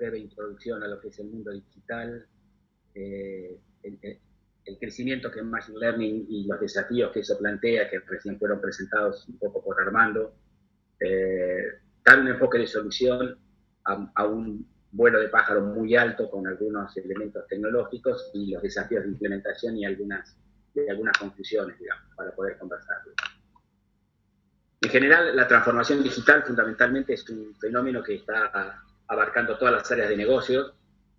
breve introducción a lo que es el mundo digital, el crecimiento que es Machine Learning y los desafíos que eso plantea, que recién fueron presentados un poco por Armando, dar un enfoque de solución a un vuelo de pájaro muy alto con algunos elementos tecnológicos y los desafíos de implementación y algunas conclusiones, digamos, para poder conversarlo. En general, la transformación digital fundamentalmente es un fenómeno que está abarcando todas las áreas de negocios,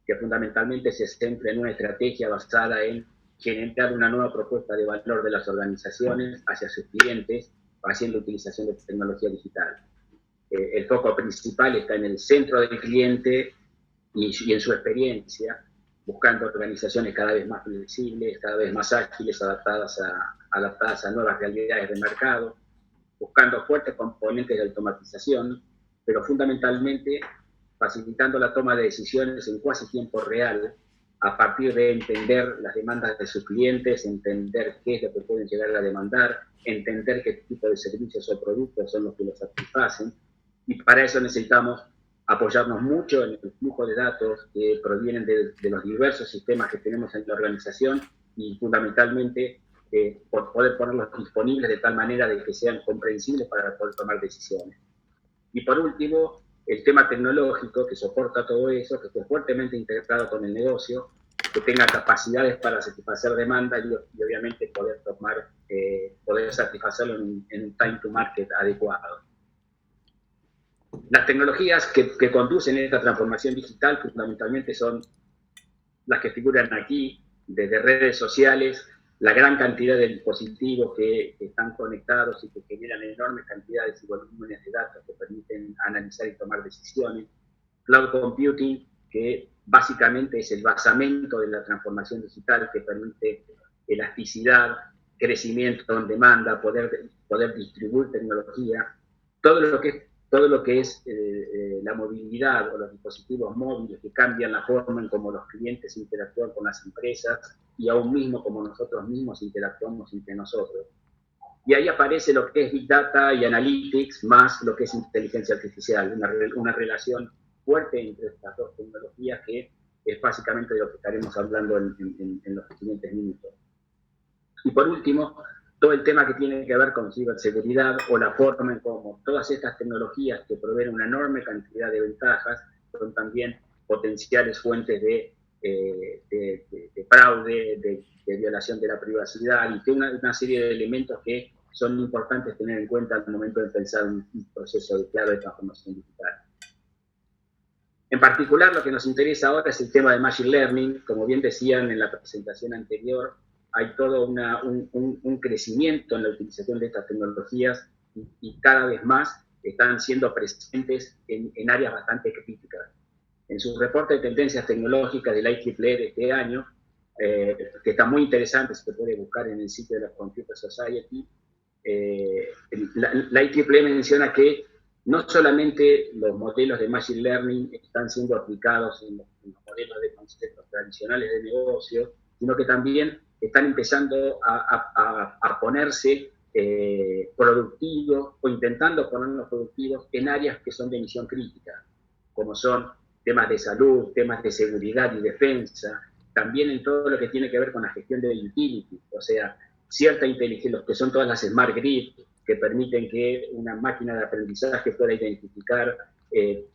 que fundamentalmente se centra en una estrategia basada en generar una nueva propuesta de valor de las organizaciones hacia sus clientes, haciendo utilización de tecnología digital. El foco principal está en el centro del cliente y en su experiencia, buscando organizaciones cada vez más flexibles, cada vez más ágiles, adaptadas a nuevas realidades del mercado, buscando fuertes componentes de automatización, pero fundamentalmente facilitando la toma de decisiones en cuasi tiempo real, a partir de entender las demandas de sus clientes, entender qué es lo que pueden llegar a demandar, entender qué tipo de servicios o productos son los que los satisfacen, y para eso necesitamos apoyarnos mucho en el flujo de datos que provienen de los diversos sistemas que tenemos en la organización y fundamentalmente por poder ponerlos disponibles de tal manera de que sean comprensibles para poder tomar decisiones. Y por último, el tema tecnológico que soporta todo eso, que esté fuertemente integrado con el negocio, que tenga capacidades para satisfacer demanda y obviamente poder satisfacerlo en un time to market adecuado. Las tecnologías que conducen esta transformación digital fundamentalmente son las que figuran aquí, desde redes sociales, la gran cantidad de dispositivos que están conectados y que generan enormes cantidades y volúmenes de datos que permiten analizar y tomar decisiones. Cloud computing, que básicamente es el basamento de la transformación digital, que permite elasticidad, crecimiento en demanda, poder distribuir tecnología, todo lo que es la movilidad o los dispositivos móviles que cambian la forma en cómo los clientes interactúan con las empresas y aún mismo como nosotros mismos interactuamos entre nosotros. Y ahí aparece lo que es Big Data y Analytics más lo que es inteligencia artificial, una relación fuerte entre estas dos tecnologías que es básicamente de lo que estaremos hablando en los siguientes minutos. Y por último, todo el tema que tiene que ver con ciberseguridad o la forma en cómo todas estas tecnologías que proveen una enorme cantidad de ventajas son también potenciales fuentes de fraude, de violación de la privacidad y de una serie de elementos que son importantes tener en cuenta al momento de pensar un proceso claro de transformación digital. En particular, lo que nos interesa ahora es el tema de Machine Learning. Como bien decían en la presentación anterior, hay todo un crecimiento en la utilización de estas tecnologías y cada vez más están siendo presentes en áreas bastante críticas. En su reporte de tendencias tecnológicas del IEEE de este año, que está muy interesante, se puede buscar en el sitio de la Computer Society, la IEEE menciona que no solamente los modelos de Machine Learning están siendo aplicados en los modelos de conceptos tradicionales de negocio, sino que también están empezando a ponerse productivos o intentando ponerlos productivos en áreas que son de misión crítica, como son temas de salud, temas de seguridad y defensa, también en todo lo que tiene que ver con la gestión de utilities, o sea, cierta inteligencia, lo que son todas las smart grid, que permiten que una máquina de aprendizaje pueda identificar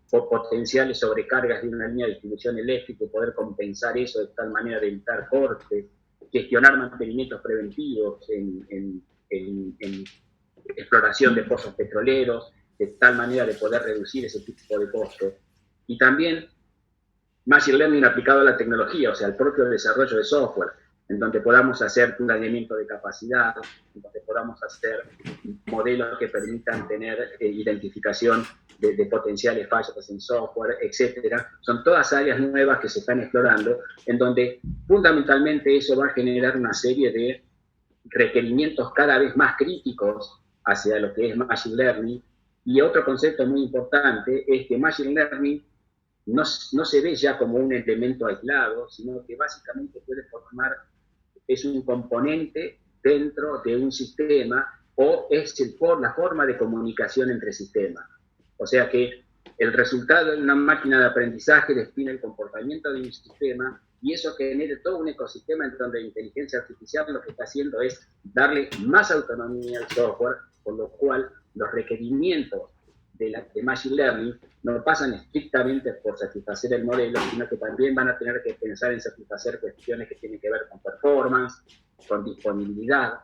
potenciales sobrecargas de una línea de distribución eléctrica y poder compensar eso de tal manera de evitar cortes, gestionar mantenimientos preventivos en exploración de pozos petroleros, de tal manera de poder reducir ese tipo de costos. Y también Machine Learning aplicado a la tecnología, o sea, el propio desarrollo de software, en donde podamos hacer planeamiento de capacidad, en donde podamos hacer modelos que permitan tener identificación de potenciales fallos en software, etcétera. Son todas áreas nuevas que se están explorando, en donde fundamentalmente eso va a generar una serie de requerimientos cada vez más críticos hacia lo que es Machine Learning. Y otro concepto muy importante es que Machine Learning no se ve ya como un elemento aislado, sino que básicamente puede formar, es un componente dentro de un sistema o es la forma de comunicación entre sistemas. O sea que el resultado de una máquina de aprendizaje define el comportamiento de un sistema y eso genera todo un ecosistema en donde la inteligencia artificial lo que está haciendo es darle más autonomía al software, con lo cual los requerimientos de Machine Learning no pasan estrictamente por satisfacer el modelo, sino que también van a tener que pensar en satisfacer cuestiones que tienen que ver con performance, con disponibilidad,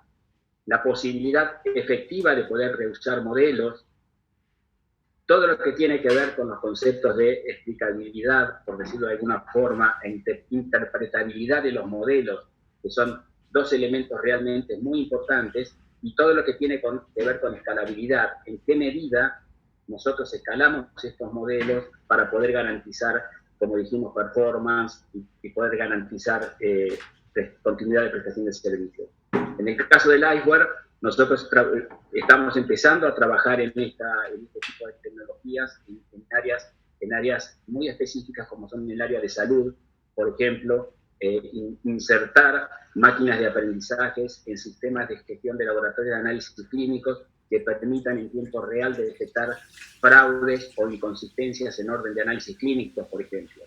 la posibilidad efectiva de poder reusar modelos, todo lo que tiene que ver con los conceptos de explicabilidad, por decirlo de alguna forma, e interpretabilidad de los modelos, que son dos elementos realmente muy importantes, y todo lo que tiene que ver con escalabilidad, en qué medida nosotros escalamos estos modelos para poder garantizar, como dijimos, performance y poder garantizar continuidad de prestación de servicios. En el caso del Iceware, nosotros estamos empezando a trabajar en este tipo de tecnologías en áreas muy específicas como son en el área de salud, por ejemplo, insertar máquinas de aprendizajes en sistemas de gestión de laboratorios de análisis clínicos que permitan en tiempo real de detectar fraudes o inconsistencias en orden de análisis clínicos, por ejemplo.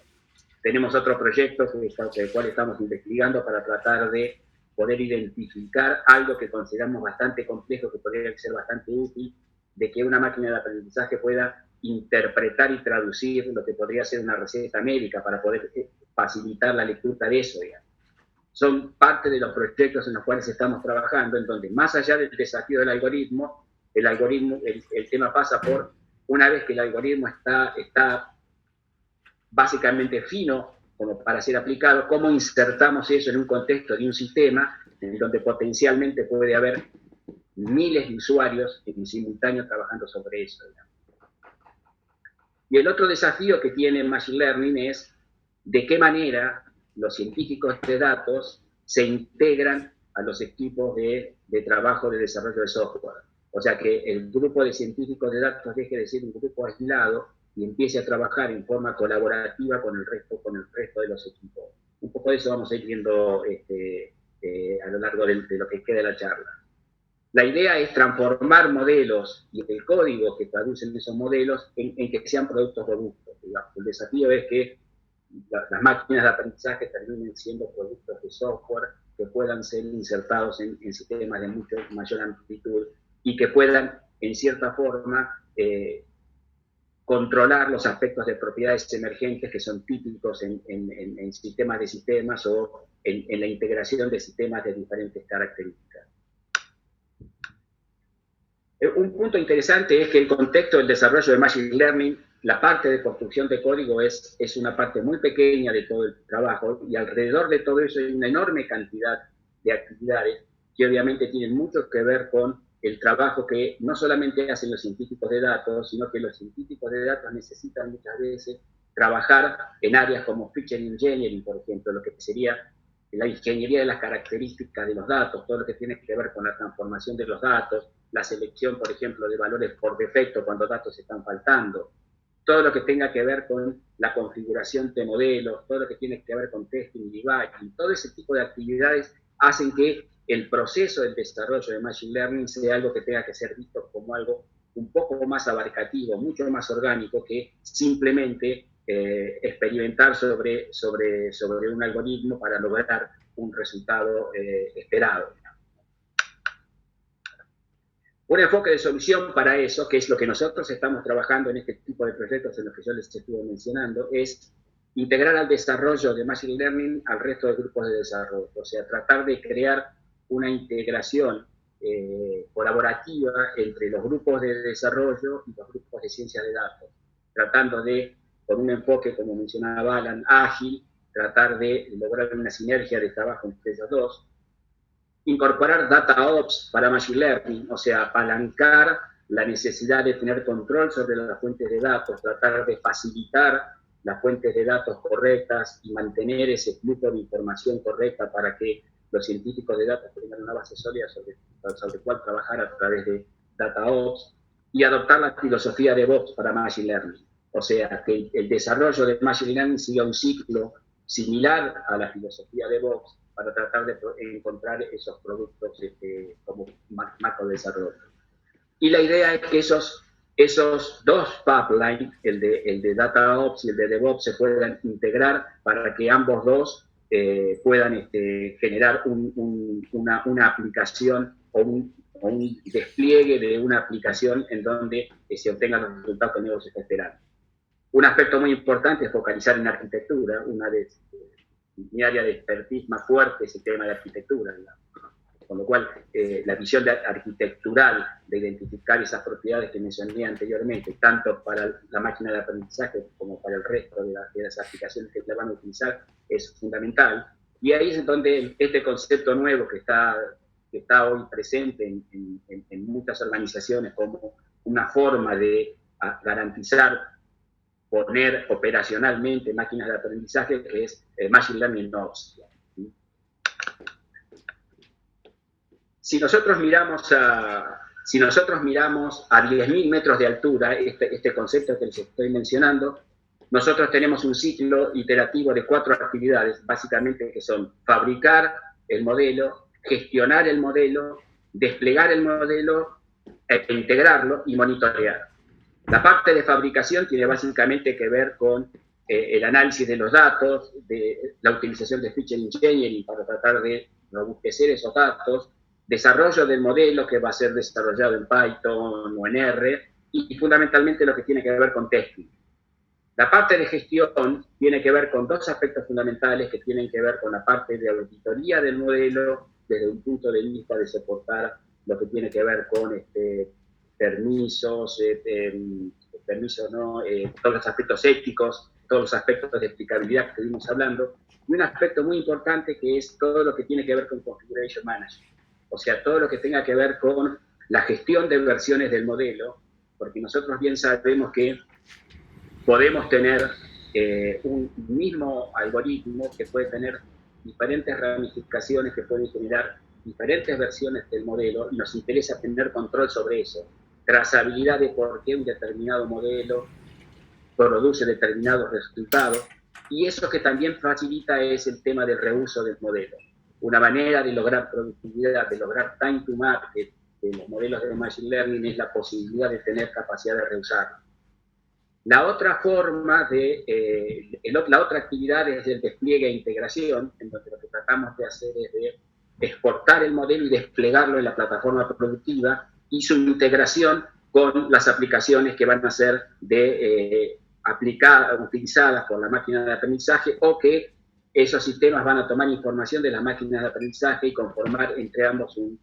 Tenemos otro proyecto el cual estamos investigando para tratar de poder identificar algo que consideramos bastante complejo, que podría ser bastante útil, de que una máquina de aprendizaje pueda interpretar y traducir lo que podría ser una receta médica para poder facilitar la lectura de eso, digamos. Son parte de los proyectos en los cuales estamos trabajando, en donde más allá del desafío del algoritmo, el tema pasa por, una vez que el algoritmo está básicamente fino, como para ser aplicado, cómo insertamos eso en un contexto de un sistema en donde potencialmente puede haber miles de usuarios en simultáneo trabajando sobre eso. Digamos. Y el otro desafío que tiene Machine Learning es de qué manera los científicos de datos se integran a los equipos de trabajo de desarrollo de software. O sea, que el grupo de científicos de datos deje de ser un grupo aislado y empiece a trabajar en forma colaborativa con el resto de los equipos. Un poco de eso vamos a ir viendo a lo largo de lo que queda de la charla. La idea es transformar modelos y el código que traducen esos modelos en que sean productos robustos. Digamos. El desafío es que las máquinas de aprendizaje terminen siendo productos de software que puedan ser insertados en sistemas de mucho mayor amplitud y que puedan, en cierta forma, controlar los aspectos de propiedades emergentes que son típicos en sistemas de sistemas o en la integración de sistemas de diferentes características. Un punto interesante es que el contexto del desarrollo de Machine Learning, la parte de construcción de código es una parte muy pequeña de todo el trabajo y alrededor de todo eso hay una enorme cantidad de actividades que obviamente tienen mucho que ver con el trabajo que no solamente hacen los científicos de datos, sino que los científicos de datos necesitan muchas veces trabajar en áreas como Feature Engineering, por ejemplo, lo que sería la ingeniería de las características de los datos, todo lo que tiene que ver con la transformación de los datos, la selección, por ejemplo, de valores por defecto cuando datos están faltando, todo lo que tenga que ver con la configuración de modelos, todo lo que tiene que ver con testing y debugging, todo ese tipo de actividades hacen que el proceso del desarrollo de Machine Learning sea algo que tenga que ser visto como algo un poco más abarcativo, mucho más orgánico que simplemente experimentar sobre un algoritmo para lograr un resultado esperado. Un enfoque de solución para eso, que es lo que nosotros estamos trabajando en este tipo de proyectos en los que yo les estuve mencionando, es integrar al desarrollo de Machine Learning al resto de grupos de desarrollo. O sea, tratar de crear una integración colaborativa entre los grupos de desarrollo y los grupos de ciencia de datos, tratando de, con un enfoque, como mencionaba Alan, ágil, tratar de lograr una sinergia de trabajo entre ellos dos, incorporar data ops para Machine Learning, o sea, apalancar la necesidad de tener control sobre las fuentes de datos, tratar de facilitar las fuentes de datos correctas y mantener ese flujo de información correcta para que los científicos de datos tengan una base sólida sobre cuál trabajar a través de data ops y adoptar la filosofía de DevOps para Machine Learning. O sea, que el desarrollo de Machine Learning siga un ciclo similar a la filosofía de DevOps para tratar de encontrar esos productos como macro desarrollo. Y la idea es que esos esos dos pipelines, el de DataOps y el de DevOps, se puedan integrar para que ambos dos puedan generar una aplicación o un despliegue de una aplicación en donde se obtengan los resultados que el negocio está esperando. Un aspecto muy importante es focalizar en arquitectura. Mi área de expertise más fuerte es el tema de arquitectura, con lo cual la visión arquitectural de identificar esas propiedades que mencioné anteriormente, tanto para la máquina de aprendizaje como para el resto de las aplicaciones que la van a utilizar, es fundamental. Y ahí es donde este concepto nuevo que está hoy presente en muchas organizaciones como una forma de garantizar poner operacionalmente máquinas de aprendizaje, que es Machine Learning Nodes. Si nosotros miramos a 10.000 metros de altura, este concepto que les estoy mencionando, nosotros tenemos un ciclo iterativo de 4 actividades, básicamente, que son fabricar el modelo, gestionar el modelo, desplegar el modelo, integrarlo y monitorear. La parte de fabricación tiene básicamente que ver con el análisis de los datos, de la utilización de feature engineering para tratar de robustecer esos datos, desarrollo del modelo que va a ser desarrollado en Python o en R, y fundamentalmente lo que tiene que ver con testing. La parte de gestión tiene que ver con 2 aspectos fundamentales que tienen que ver con la parte de auditoría del modelo desde un punto de vista de soportar lo que tiene que ver con permisos, todos los aspectos éticos, todos los aspectos de explicabilidad que estuvimos hablando, y un aspecto muy importante que es todo lo que tiene que ver con Configuration Management, o sea, todo lo que tenga que ver con la gestión de versiones del modelo, porque nosotros bien sabemos que podemos tener un mismo algoritmo que puede tener diferentes ramificaciones, que pueden generar diferentes versiones del modelo, y nos interesa tener control sobre eso, trazabilidad de por qué un determinado modelo produce determinados resultados, y eso que también facilita es el tema del reuso del modelo. Una manera de lograr productividad, de lograr time to market de los modelos de Machine Learning es la posibilidad de tener capacidad de reusarlo. La otra forma la otra actividad es el despliegue e integración, en donde lo que tratamos de hacer es de exportar el modelo y desplegarlo en la plataforma productiva y su integración con las aplicaciones que van a ser utilizadas por la máquina de aprendizaje, o que esos sistemas van a tomar información de las máquinas de aprendizaje y conformar entre ambos un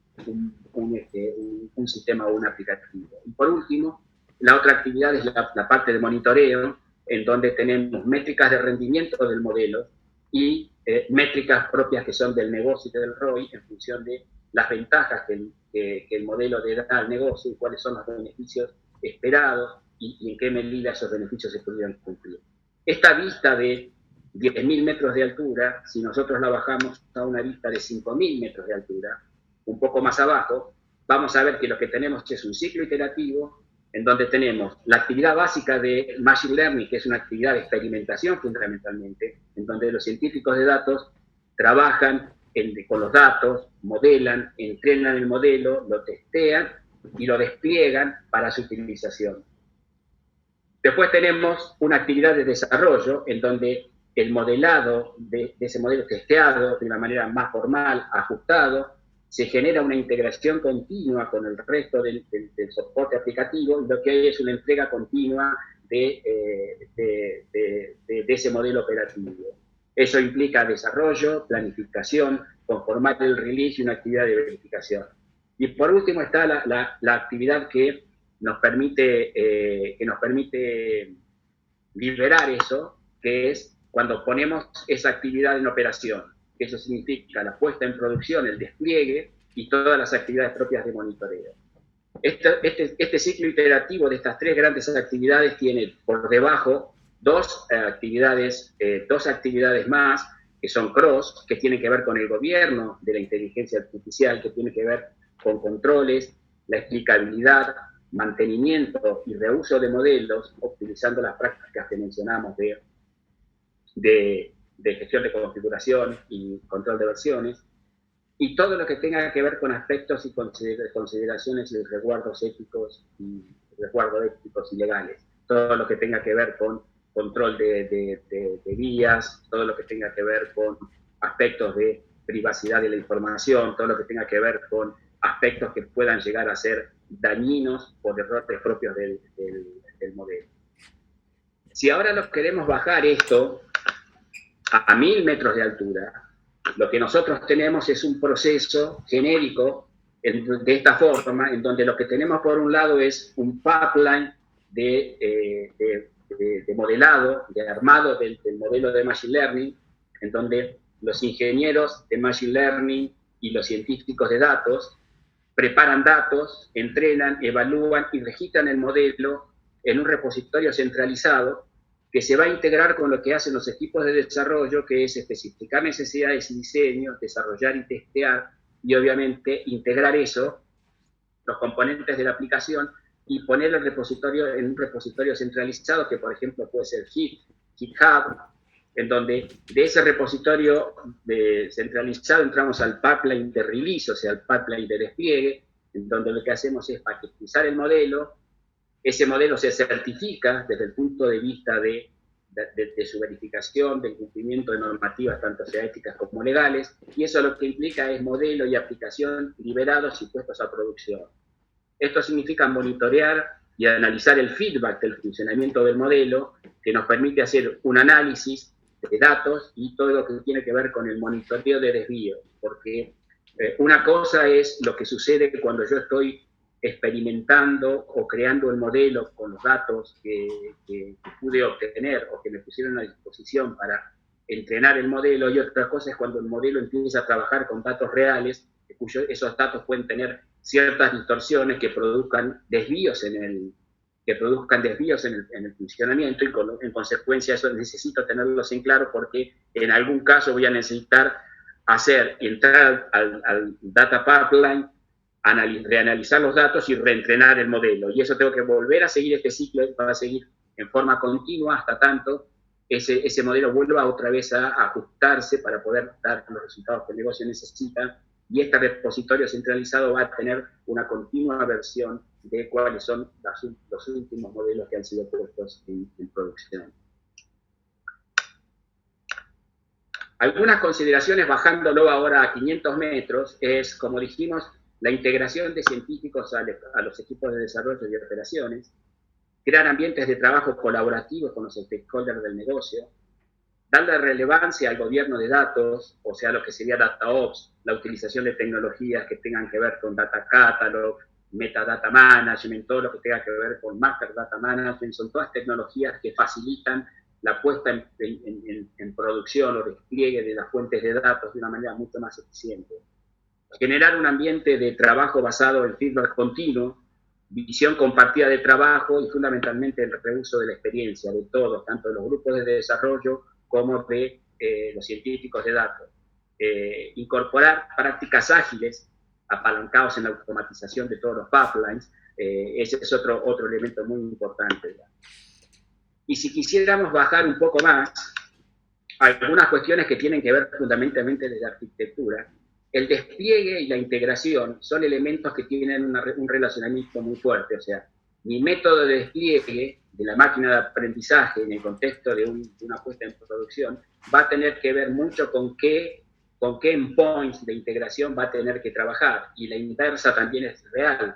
sistema o un aplicativo. Y por último, la otra actividad es la parte de monitoreo, en donde tenemos métricas de rendimiento del modelo y métricas propias que son del negocio y del ROI en función de las ventajas que el modelo le da al negocio y cuáles son los beneficios esperados y en qué medida esos beneficios se pudieran cumplir. Esta vista de 10.000 metros de altura, si nosotros la bajamos a una vista de 5.000 metros de altura, un poco más abajo, vamos a ver que lo que tenemos es un ciclo iterativo en donde tenemos la actividad básica de Machine Learning, que es una actividad de experimentación fundamentalmente, en donde los científicos de datos trabajan con los datos, modelan, entrenan el modelo, lo testean y lo despliegan para su utilización. Después tenemos una actividad de desarrollo, en donde el modelado de ese modelo testeado de una manera más formal, ajustado, se genera una integración continua con el resto del soporte aplicativo, y lo que hay es una entrega continua de ese modelo operativo. Eso implica desarrollo, planificación, conformar el release y una actividad de verificación. Y por último está la actividad que nos permite liberar eso, que es cuando ponemos esa actividad en operación. Eso significa la puesta en producción, el despliegue y todas las actividades propias de monitoreo. Este ciclo iterativo de estas 3 grandes actividades tiene por debajo dos actividades más, que son cross, que tienen que ver con el gobierno de la inteligencia artificial, que tiene que ver con controles, la explicabilidad, mantenimiento y reuso de modelos, utilizando las prácticas que mencionamos de gestión de configuración y control de versiones, y todo lo que tenga que ver con aspectos y consideraciones y resguardos éticos y resguardo éticos y legales. Todo lo que tenga que ver con control de vías, todo lo que tenga que ver con aspectos de privacidad de la información, todo lo que tenga que ver con aspectos que puedan llegar a ser dañinos por errores propios del modelo. Si ahora nos queremos bajar esto a 1000 metros de altura, lo que nosotros tenemos es un proceso genérico de esta forma, en donde lo que tenemos por un lado es un pipeline de modelado, de armado del modelo de Machine Learning, en donde los ingenieros de Machine Learning y los científicos de datos preparan datos, entrenan, evalúan y registran el modelo en un repositorio centralizado que se va a integrar con lo que hacen los equipos de desarrollo, que es especificar necesidades y diseños, desarrollar y testear, y obviamente integrar eso, los componentes de la aplicación, y poner el repositorio en un repositorio centralizado, que por ejemplo puede ser GitHub, en donde de ese repositorio centralizado entramos al pipeline de release, o sea, al pipeline de despliegue, en donde lo que hacemos es paquetizar el modelo. Ese modelo se certifica desde el punto de vista de su verificación, del cumplimiento de normativas, tanto sea éticas como legales, y eso lo que implica es modelo y aplicación liberados y puestos a producción. Esto significa monitorear y analizar el feedback del funcionamiento del modelo, que nos permite hacer un análisis de datos y todo lo que tiene que ver con el monitoreo de desvío, porque una cosa es lo que sucede cuando yo estoy experimentando o creando el modelo con los datos que pude obtener o que me pusieron a disposición para entrenar el modelo, y otra cosa es cuando el modelo empieza a trabajar con datos reales, esos datos pueden tener ciertas distorsiones que produzcan desvíos en el funcionamiento, y en consecuencia eso necesito tenerlos en claro, porque en algún caso voy a necesitar entrar al data pipeline, reanalizar los datos y reentrenar el modelo. Y eso tengo que volver a seguir este ciclo, va a seguir en forma continua hasta tanto ese modelo vuelva otra vez a ajustarse para poder dar los resultados que el negocio necesita. Y este repositorio centralizado va a tener una continua versión de cuáles son los últimos modelos que han sido puestos en producción. Algunas consideraciones, bajándolo ahora a 500 metros, es, como dijimos, la integración de científicos a los equipos de desarrollo y operaciones, crear ambientes de trabajo colaborativos con los stakeholders del negocio, darle relevancia al gobierno de datos, o sea, lo que sería DataOps, la utilización de tecnologías que tengan que ver con Data Catalog, Metadata Management, todo lo que tenga que ver con Master Data Management, son todas tecnologías que facilitan la puesta en producción o despliegue de las fuentes de datos de una manera mucho más eficiente. Generar un ambiente de trabajo basado en feedback continuo, visión compartida de trabajo y fundamentalmente el reuso de la experiencia de todos, tanto de los grupos de desarrollo como de los científicos de datos. Incorporar prácticas ágiles apalancados en la automatización de todos los pipelines, ese es otro elemento muy importante. Y si quisiéramos bajar un poco más, algunas cuestiones que tienen que ver fundamentalmente de la arquitectura, el despliegue y la integración son elementos que tienen un relacionamiento muy fuerte. O sea, mi método de despliegue de la máquina de aprendizaje en el contexto de una puesta en producción va a tener que ver mucho con qué endpoints de integración va a tener que trabajar. Y la inversa también es real.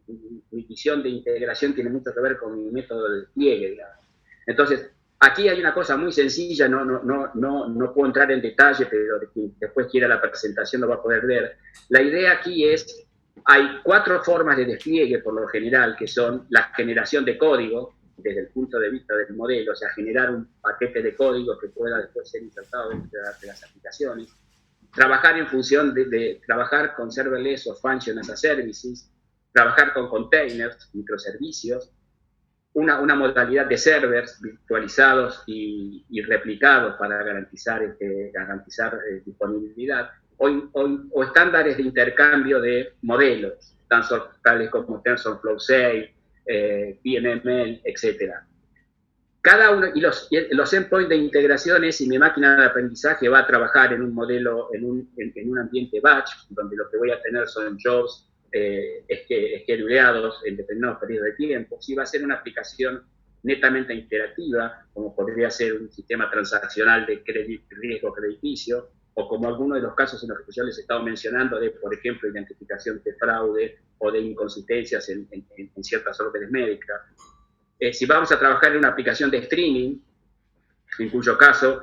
Mi visión de integración tiene mucho que ver con mi método de despliegue, digamos. Entonces, aquí hay una cosa muy sencilla, no puedo entrar en detalle, pero después quiera la presentación lo va a poder ver. La idea aquí es, hay 4 formas de despliegue por lo general, que son la generación de código, desde el punto de vista del modelo, o sea, generar un paquete de código que pueda después ser insertado dentro de las aplicaciones. Trabajar en función trabajar con serverless o function as a services, trabajar con containers, microservicios, una modalidad de servers virtualizados y replicados para garantizar disponibilidad, o estándares de intercambio de modelos, tales como TensorFlow 6, PNML, etc. Cada uno, y los endpoints de integraciones, y mi máquina de aprendizaje va a trabajar en un modelo, en un ambiente batch, donde lo que voy a tener son jobs scheduleados en determinados periodos de tiempo, si va a ser una aplicación netamente interactiva, como podría ser un sistema transaccional de riesgo crediticio, o como algunos de los casos en los que yo les he estado mencionando, de, por ejemplo, identificación de fraude o de inconsistencias en ciertas órdenes médicas. Si vamos a trabajar en una aplicación de streaming, en cuyo caso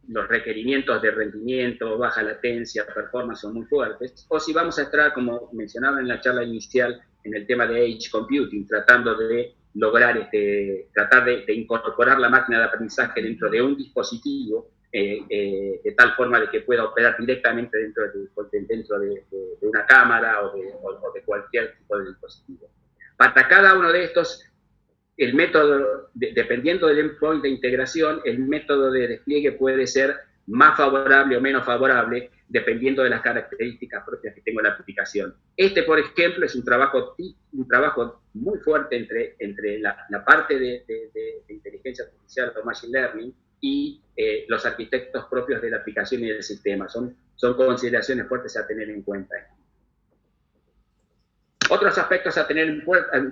los requerimientos de rendimiento, baja latencia, performance son muy fuertes, o si vamos a entrar, como mencionaba en la charla inicial, en el tema de Edge Computing, tratando de lograr, tratar de incorporar la máquina de aprendizaje dentro de un dispositivo, de tal forma de que pueda operar directamente dentro de una cámara o de cualquier tipo de dispositivo. Para cada uno de estos, el método, dependiendo del endpoint de integración, el método de despliegue puede ser más favorable o menos favorable, dependiendo de las características propias que tenga la aplicación. Por ejemplo, es un trabajo muy fuerte entre la parte de inteligencia artificial o machine learning y los arquitectos propios de la aplicación y del sistema. Son consideraciones fuertes a tener en cuenta. Otros aspectos a tener en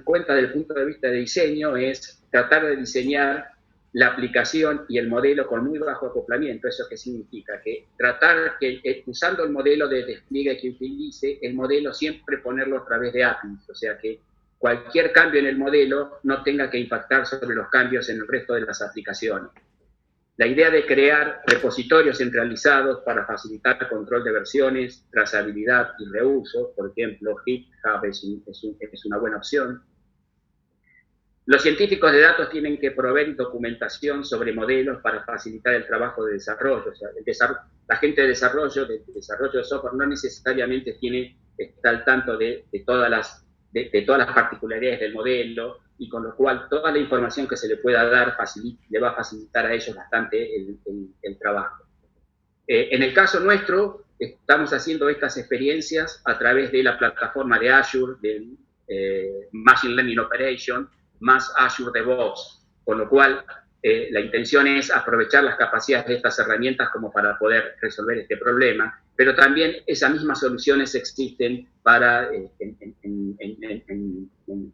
cuenta desde el punto de vista de diseño es tratar de diseñar la aplicación y el modelo con muy bajo acoplamiento. ¿Eso qué significa? Que tratar que usando el modelo de despliegue que utilice, el modelo siempre ponerlo a través de APIs, o sea que cualquier cambio en el modelo no tenga que impactar sobre los cambios en el resto de las aplicaciones. La idea de crear repositorios centralizados para facilitar el control de versiones, trazabilidad y reuso, por ejemplo, GitHub es una buena opción. Los científicos de datos tienen que proveer documentación sobre modelos para facilitar el trabajo de desarrollo. O sea, la gente de desarrollo de software no necesariamente está al tanto de todas las particularidades del modelo, y con lo cual toda la información que se le pueda dar le va a facilitar a ellos bastante el trabajo. En el caso nuestro, estamos haciendo estas experiencias a través de la plataforma de Azure, del Machine Learning Operation, más Azure DevOps, con lo cual la intención es aprovechar las capacidades de estas herramientas como para poder resolver este problema, pero también esas mismas soluciones existen para,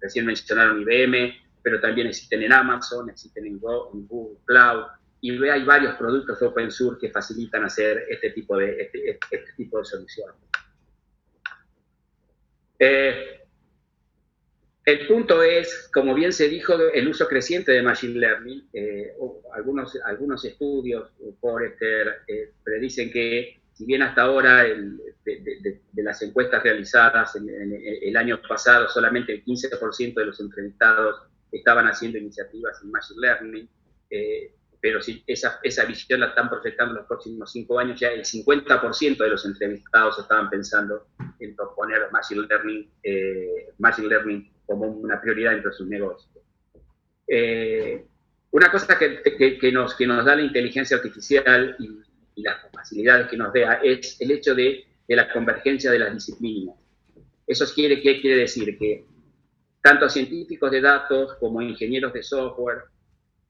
recién mencionaron IBM, pero también existen en Amazon, existen en Google Cloud, y hay varios productos open source que facilitan hacer este tipo de soluciones. El punto es, como bien se dijo, el uso creciente de Machine Learning. Algunos estudios, Forrester, predicen que, si bien hasta ahora de las encuestas realizadas en el año pasado, solamente el 15% de los entrevistados estaban haciendo iniciativas en Machine Learning, pero si esa visión la están proyectando en los próximos 5 años, ya el 50% de los entrevistados estaban pensando en proponer Machine Learning como una prioridad dentro de sus negocios. Una cosa que nos da la inteligencia artificial y las facilidades que nos da es el hecho de la convergencia de las disciplinas. ¿Qué quiere decir? Que tanto científicos de datos como ingenieros de software,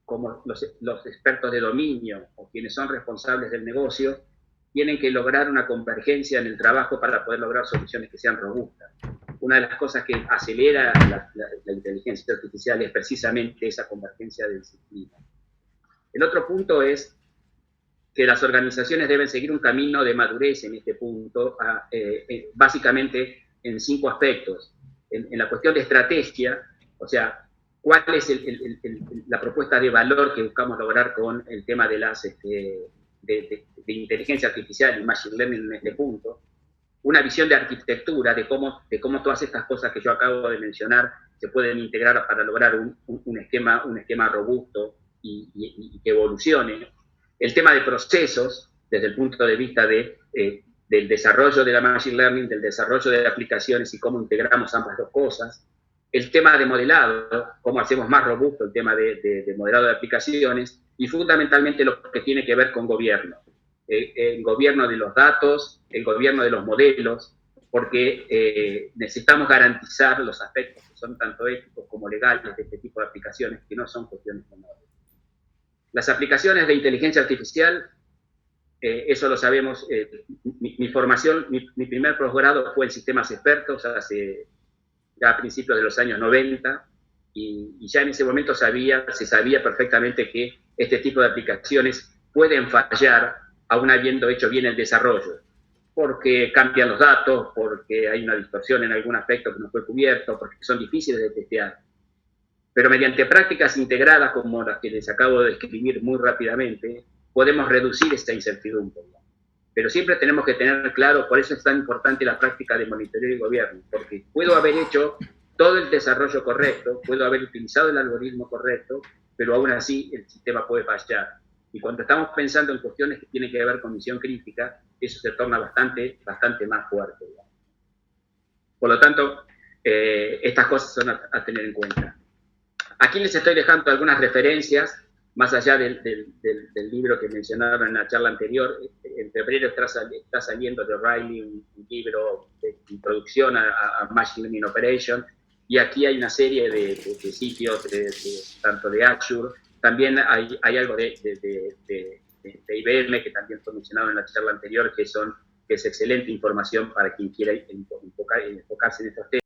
como los expertos de dominio o quienes son responsables del negocio, tienen que lograr una convergencia en el trabajo para poder lograr soluciones que sean robustas. Una de las cosas que acelera la inteligencia artificial es precisamente esa convergencia de disciplinas. El otro punto es que las organizaciones deben seguir un camino de madurez en este punto, básicamente en 5 aspectos. En la cuestión de estrategia, o sea, cuál es la propuesta de valor que buscamos lograr con el tema de inteligencia artificial y machine learning en este punto. Una visión de arquitectura de cómo todas estas cosas que yo acabo de mencionar se pueden integrar para lograr un esquema robusto y que evolucione. El tema de procesos, desde el punto de vista del desarrollo de la machine learning, del desarrollo de aplicaciones y cómo integramos ambas dos cosas. El tema de modelado, cómo hacemos más robusto el tema de modelado de aplicaciones, y fundamentalmente lo que tiene que ver con gobierno. El gobierno de los datos, el gobierno de los modelos, porque necesitamos garantizar los aspectos que son tanto éticos como legales de este tipo de aplicaciones, que no son cuestiones menores. Las aplicaciones de inteligencia artificial eso lo sabemos. Mi formación, mi primer posgrado fue en sistemas expertos ya a principios de los años 90, y ya en ese momento se sabía perfectamente que este tipo de aplicaciones pueden fallar aún habiendo hecho bien el desarrollo, porque cambian los datos, porque hay una distorsión en algún aspecto que no fue cubierto, porque son difíciles de testear. Pero mediante prácticas integradas como las que les acabo de describir muy rápidamente, podemos reducir esta incertidumbre. Pero siempre tenemos que tener claro, por eso es tan importante la práctica de monitoreo y gobierno, porque puedo haber hecho todo el desarrollo correcto, puedo haber utilizado el algoritmo correcto, pero aún así el sistema puede fallar. Y cuando estamos pensando en cuestiones que tienen que ver con misión crítica, eso se torna bastante más fuerte. Por lo tanto, estas cosas son a tener en cuenta. Aquí les estoy dejando algunas referencias, más allá del libro que mencionaron en la charla anterior. En febrero está saliendo de O'Reilly un libro de introducción a Machine Learning Operation, y aquí hay una serie de sitios, tanto de Azure, también hay algo de IBM, que también fue mencionado en la charla anterior, que es excelente información para quien quiera enfocarse en estos temas.